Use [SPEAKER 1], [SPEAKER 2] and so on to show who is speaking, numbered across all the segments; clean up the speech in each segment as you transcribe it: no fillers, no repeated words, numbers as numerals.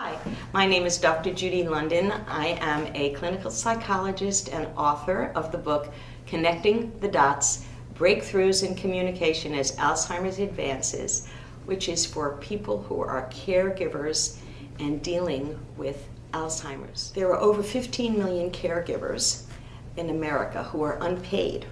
[SPEAKER 1] Hi, my name is Dr. Judy London. I am a clinical psychologist and author of the book Connecting the Dots, Breakthroughs in Communication as Alzheimer's Advances, which is for people who are caregivers and dealing with Alzheimer's. There are over 15 million caregivers in America who are unpaid,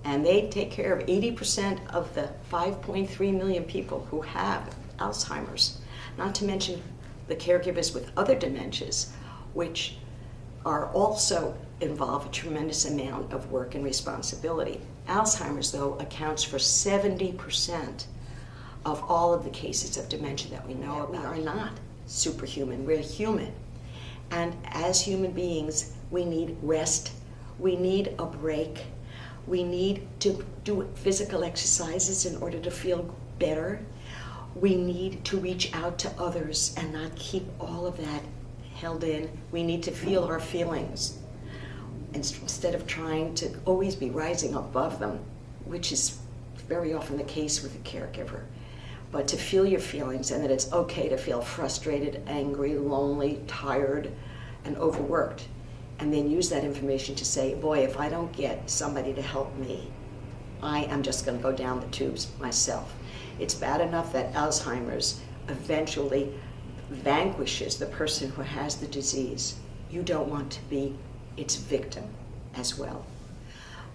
[SPEAKER 1] and they take care of 80% of the 5.3 million people who have Alzheimer's, not to mention the caregivers with other dementias, which are also involve a tremendous amount of work and responsibility. Alzheimer's, though, accounts for 70% of all of the cases of dementia that we know about. We are not superhuman, we're human. And as human beings, we need rest, we need a break, we need to do physical exercises in order to feel better. We need to reach out to others and not keep all of that held in. We need to feel our feelings instead of trying to always be rising above them, which is very often the case with a caregiver. But to feel your feelings, and that it's okay to feel frustrated, angry, lonely, tired, and overworked. And then use that information to say, boy, if I don't get somebody to help me, I am just going to go down the tubes myself. It's bad enough that Alzheimer's eventually vanquishes the person who has the disease. You don't want to be its victim as well.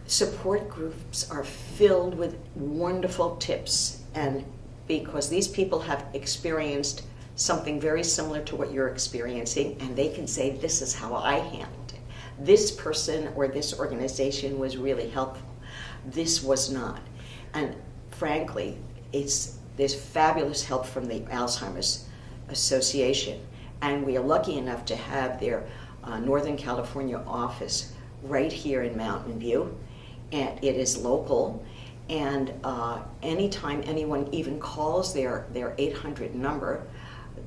[SPEAKER 1] Support groups are filled with wonderful tips, and because these people have experienced something very similar to what you're experiencing, and they can say, this is how I handled it. This person or this organization was really helpful. This was not. And frankly, there's fabulous help from the Alzheimer's Association, and we are lucky enough to have their Northern California office right here in Mountain View, and it is local. And anytime anyone even calls their 800 number,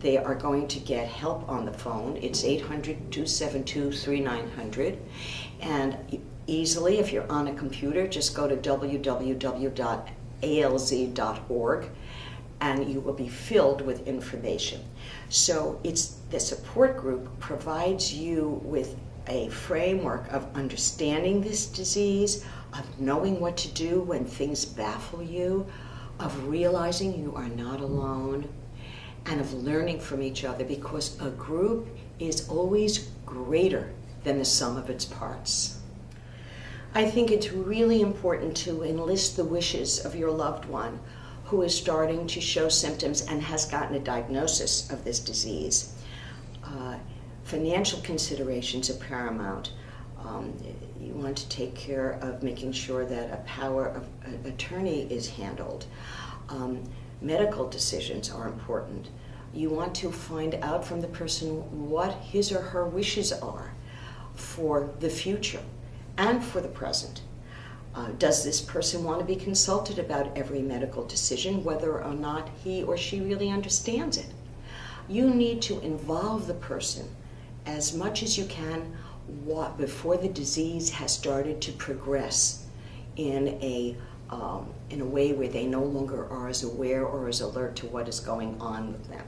[SPEAKER 1] they are going to get help on the phone. It's 800-272-3900, and easily, if you're on a computer, just go to www.alz.org and you will be filled with information. So the support group provides you with a framework of understanding this disease, of knowing what to do when things baffle you, of realizing you are not alone, and of learning from each other, because a group is always greater than the sum of its parts. I think it's really important to enlist the wishes of your loved one who is starting to show symptoms and has gotten a diagnosis of this disease. Financial considerations are paramount. You want to take care of making sure that a power of attorney is handled. Medical decisions are important. You want to find out from the person what his or her wishes are for the future and for the present. Does this person want to be consulted about every medical decision, whether or not he or she really understands it? You need to involve the person as much as you can before the disease has started to progress in a way where they no longer are as aware or as alert to what is going on with them.